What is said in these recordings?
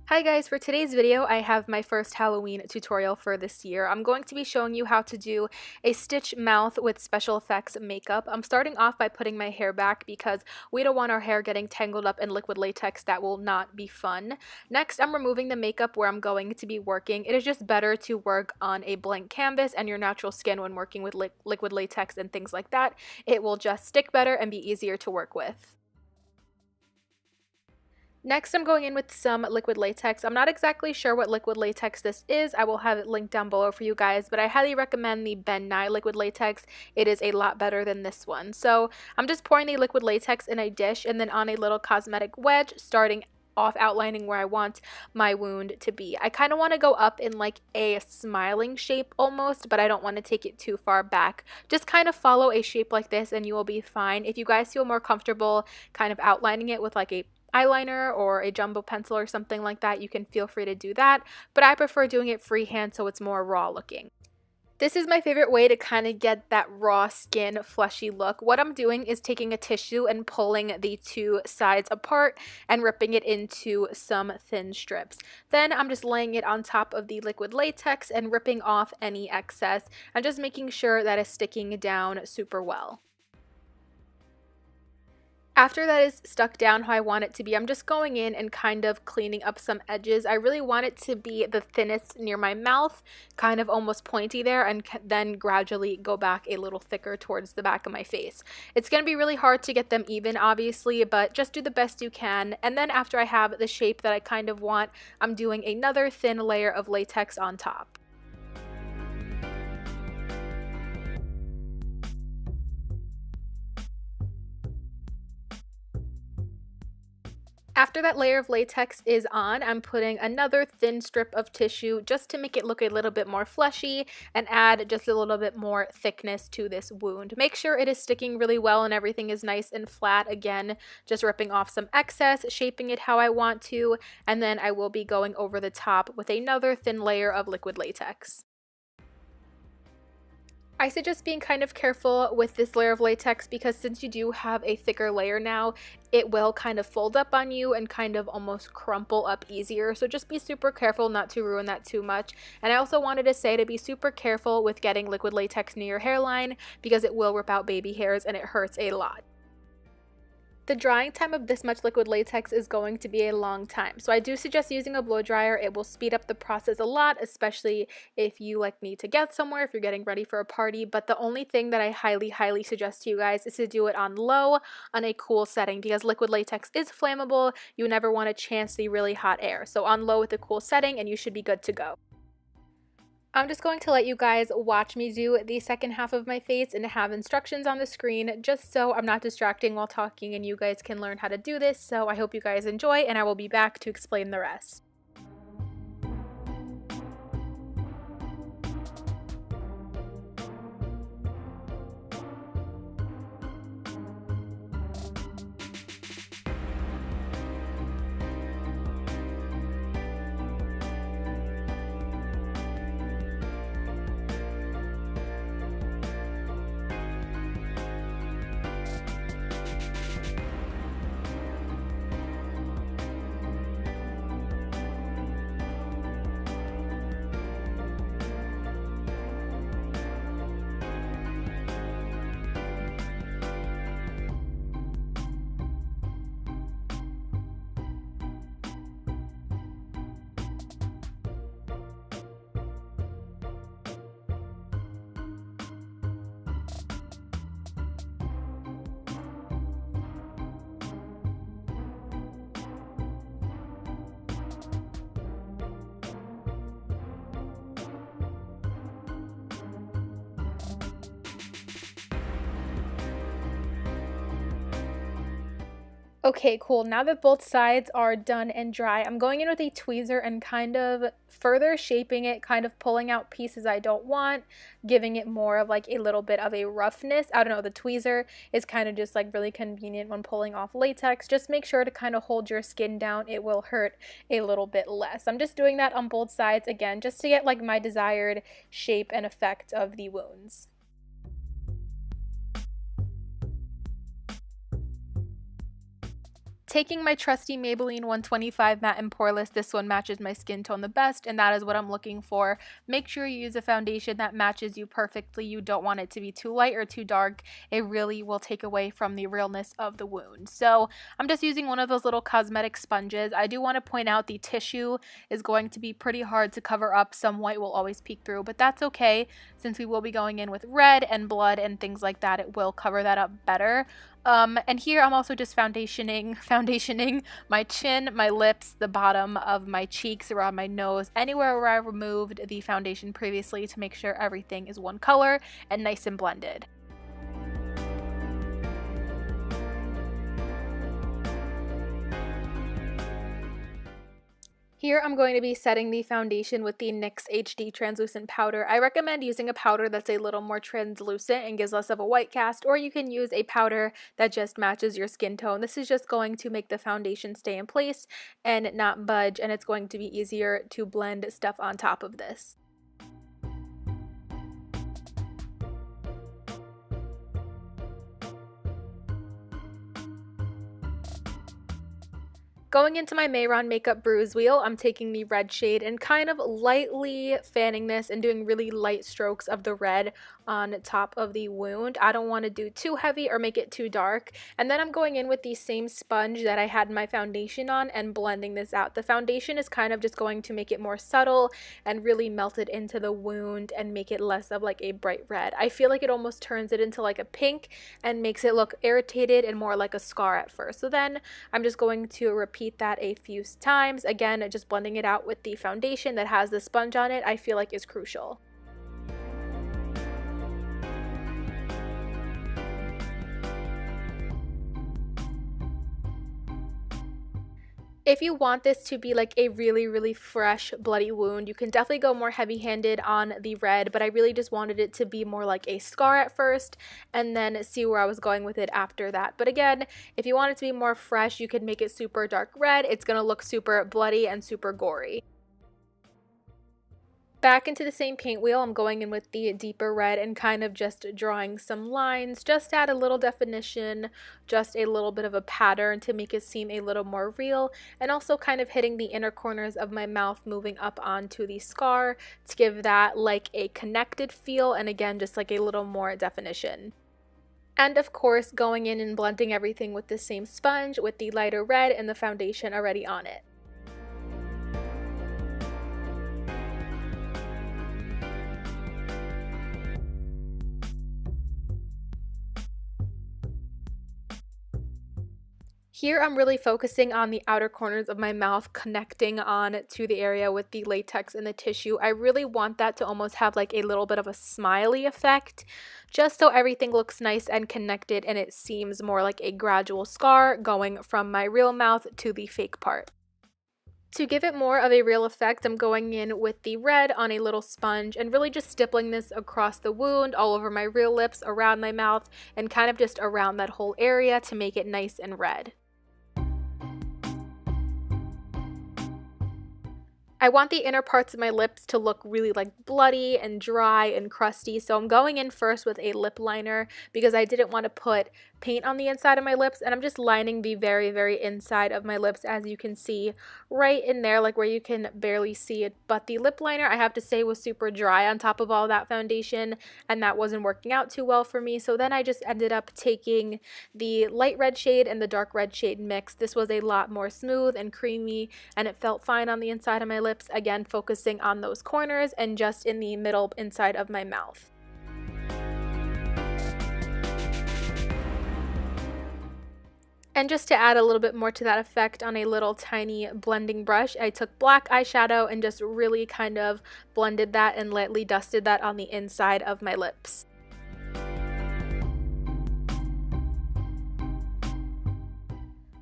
Hi guys, for today's video I have my first Halloween tutorial for this year. I'm going to be showing you how to do a stitch mouth with special effects makeup. I'm starting off by putting my hair back because we don't want our hair getting tangled up in liquid latex. That will not be fun. Next, I'm removing the makeup where I'm going to be working. It is just better to work on a blank canvas and your natural skin when working with liquid latex and things like that. It will just stick better and be easier to work with. Next, I'm going in with some liquid latex. I'm not exactly sure what liquid latex this is. I will have it linked down below for you guys, but I highly recommend the Ben Nye liquid latex. It is a lot better than this one. So I'm just pouring the liquid latex in a dish and then on a little cosmetic wedge, starting off outlining where I want my wound to be. I kind of want to go up in like a smiling shape almost, but I don't want to take it too far back. Just kind of follow a shape like this and you will be fine. If you guys feel more comfortable kind of outlining it with like a eyeliner or a jumbo pencil or something like that, you can feel free to do that, but I prefer doing it freehand so it's more raw looking. This is my favorite way to kind of get that raw skin, fleshy look. What I'm doing is taking a tissue and pulling the two sides apart and ripping it into some thin strips. Then I'm just laying it on top of the liquid latex and ripping off any excess and just making sure that it's sticking down super well. After that is stuck down how I want it to be, I'm just going in and kind of cleaning up some edges. I really want it to be the thinnest near my mouth, kind of almost pointy there, and then gradually go back a little thicker towards the back of my face. It's going to be really hard to get them even, obviously, but just do the best you can. And then after I have the shape that I kind of want, I'm doing another thin layer of latex on top. After that layer of latex is on, I'm putting another thin strip of tissue just to make it look a little bit more fleshy and add just a little bit more thickness to this wound. Make sure it is sticking really well and everything is nice and flat. Again, just ripping off some excess, shaping it how I want to, and then I will be going over the top with another thin layer of liquid latex. I suggest being kind of careful with this layer of latex because since you do have a thicker layer now, it will kind of fold up on you and kind of almost crumple up easier. So just be super careful not to ruin that too much. And I also wanted to say to be super careful with getting liquid latex near your hairline because it will rip out baby hairs and it hurts a lot. The drying time of this much liquid latex is going to be a long time, so I do suggest using a blow dryer. It will speed up the process a lot, especially if you need to get somewhere, if you're getting ready for a party. But the only thing that I highly suggest to you guys is to do it on low, on a cool setting, because liquid latex is flammable. You never want to chance the really hot air. So on low with a cool setting and you should be good to go. I'm just going to let you guys watch me do the second half of my face and have instructions on the screen just so I'm not distracting while talking and you guys can learn how to do this. So I hope you guys enjoy and I will be back to explain the rest. Okay, cool. Now that both sides are done and dry, I'm going in with a tweezer and kind of further shaping it, kind of pulling out pieces I don't want, giving it more of a little bit of a roughness. I don't know, the tweezer is kind of just really convenient when pulling off latex. Just make sure to kind of hold your skin down. It will hurt a little bit less. I'm just doing that on both sides again, just to get my desired shape and effect of the wounds. Taking my trusty Maybelline 125 Matte and Poreless, this one matches my skin tone the best, and that is what I'm looking for. Make sure you use a foundation that matches you perfectly. You don't want it to be too light or too dark. It really will take away from the realness of the wound. So I'm just using one of those little cosmetic sponges. I do want to point out the tissue is going to be pretty hard to cover up. Some white will always peek through, but that's okay. Since we will be going in with red and blood and things like that, it will cover that up better. And here I'm also just foundationing my chin, my lips, the bottom of my cheeks, around my nose, anywhere where I removed the foundation previously to make sure everything is one color and nice and blended. Here I'm going to be setting the foundation with the NYX HD translucent powder. I recommend using a powder that's a little more translucent and gives less of a white cast, or you can use a powder that just matches your skin tone. This is just going to make the foundation stay in place and not budge, and it's going to be easier to blend stuff on top of this. Going into my Mehron Makeup Bruise Wheel, I'm taking the red shade and kind of lightly fanning this and doing really light strokes of the red on top of the wound. I don't want to do too heavy or make it too dark. And then I'm going in with the same sponge that I had my foundation on and blending this out. The foundation is kind of just going to make it more subtle and really melt it into the wound and make it less of like a bright red. I feel like it almost turns it into like a pink and makes it look irritated and more like a scar at first. So then I'm just going to repeat that a few times. Again, just blending it out with the foundation that has the sponge on it, I feel like is crucial. If you want this to be like a really fresh bloody wound, you can definitely go more heavy-handed on the red, but I really just wanted it to be more like a scar at first and then see where I was going with it after that. But again, if you want it to be more fresh, you could make it super dark red. It's going to look super bloody and super gory. Back into the same paint wheel, I'm going in with the deeper red and kind of just drawing some lines, just add a little definition, just a little bit of a pattern to make it seem a little more real, and also kind of hitting the inner corners of my mouth, moving up onto the scar to give that like a connected feel, and again, just like a little more definition. And of course, going in and blending everything with the same sponge with the lighter red and the foundation already on it. Here I'm really focusing on the outer corners of my mouth, connecting on to the area with the latex and the tissue. I really want that to almost have like a little bit of a smiley effect, just so everything looks nice and connected and it seems more like a gradual scar going from my real mouth to the fake part. To give it more of a real effect, I'm going in with the red on a little sponge and really just stippling this across the wound, all over my real lips, around my mouth, and kind of just around that whole area to make it nice and red. I want the inner parts of my lips to look really like bloody and dry and crusty, so I'm going in first with a lip liner because I didn't want to put paint on the inside of my lips, and I'm just lining the very inside of my lips, as you can see right in there, like where you can barely see it. But the lip liner, I have to say, was super dry on top of all that foundation, and that wasn't working out too well for me. So then I just ended up taking the light red shade and the dark red shade mix. This was a lot more smooth and creamy, and it felt fine on the inside of my lips. Again, focusing on those corners and just in the middle inside of my mouth. And just to add a little bit more to that effect, on a little tiny blending brush, I took black eyeshadow and just really kind of blended that and lightly dusted that on the inside of my lips.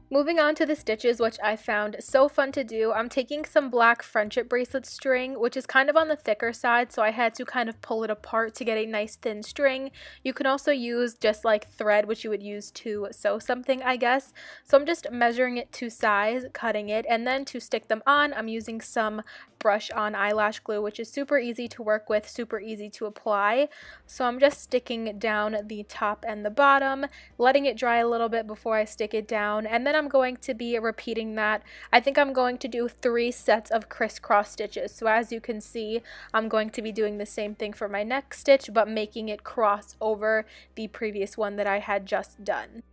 Moving on to the stitches, which I found so fun to do, I'm taking some black friendship bracelet string, which is kind of on the thicker side, so I had to kind of pull it apart to get a nice thin string. You can also use just like thread, which you would use to sew something, I guess. So I'm just measuring it to size, cutting it, and then to stick them on, I'm using some brush on eyelash glue, which is super easy to work with, super easy to apply. So I'm just sticking down the top and the bottom, letting it dry a little bit before I stick it down, and then I'm I'm going to be repeating that. I think I'm going to do 3 sets of crisscross stitches. So as you can see, I'm going to be doing the same thing for my next stitch, but making it cross over the previous one that I had just done.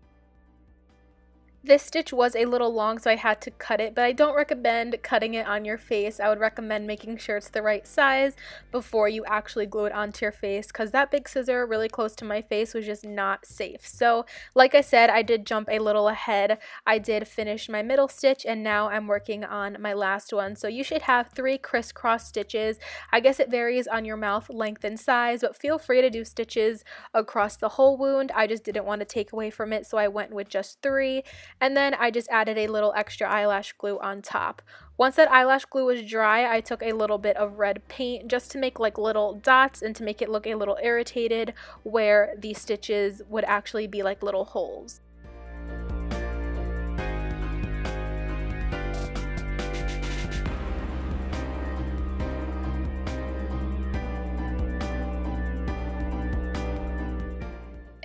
This stitch was a little long, so I had to cut it, but I don't recommend cutting it on your face. I would recommend making sure it's the right size before you actually glue it onto your face, because that big scissor really close to my face was just not safe. So like I said, I did jump a little ahead. I did finish my middle stitch, and now I'm working on my last one. So you should have 3 crisscross stitches. I guess it varies on your mouth length and size, but feel free to do stitches across the whole wound. I just didn't want to take away from it, so I went with just 3. And then I just added a little extra eyelash glue on top. Once that eyelash glue was dry, I took a little bit of red paint just to make like little dots and to make it look a little irritated where the stitches would actually be like little holes.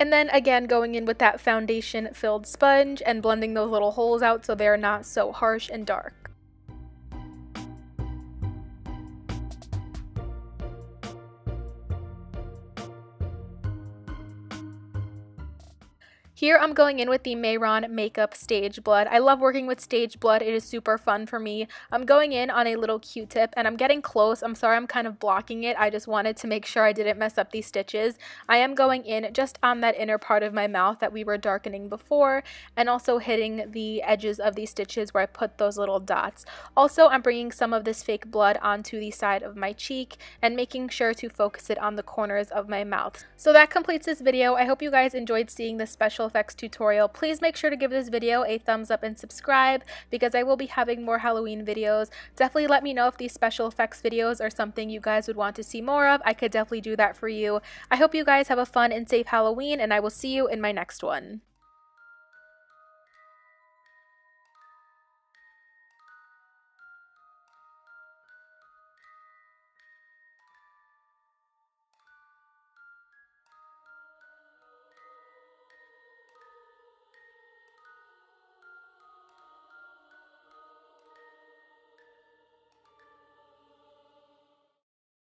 And then again, going in with that foundation filled sponge and blending those little holes out so they're not so harsh and dark. Here I'm going in with the Mayron Makeup Stage Blood. I love working with Stage Blood. It is super fun for me. I'm going in on a little Q-tip and I'm getting close. I'm sorry I'm kind of blocking it. I just wanted to make sure I didn't mess up these stitches. I am going in just on that inner part of my mouth that we were darkening before, and also hitting the edges of these stitches where I put those little dots. Also, I'm bringing some of this fake blood onto the side of my cheek and making sure to focus it on the corners of my mouth. So that completes this video. I hope you guys enjoyed seeing this special effects tutorial. Please make sure to give this video a thumbs up and subscribe, because I will be having more Halloween videos. Definitely let me know if these special effects videos are something you guys would want to see more of. I could definitely do that for you. I hope you guys have a fun and safe Halloween, and I will see you in my next one.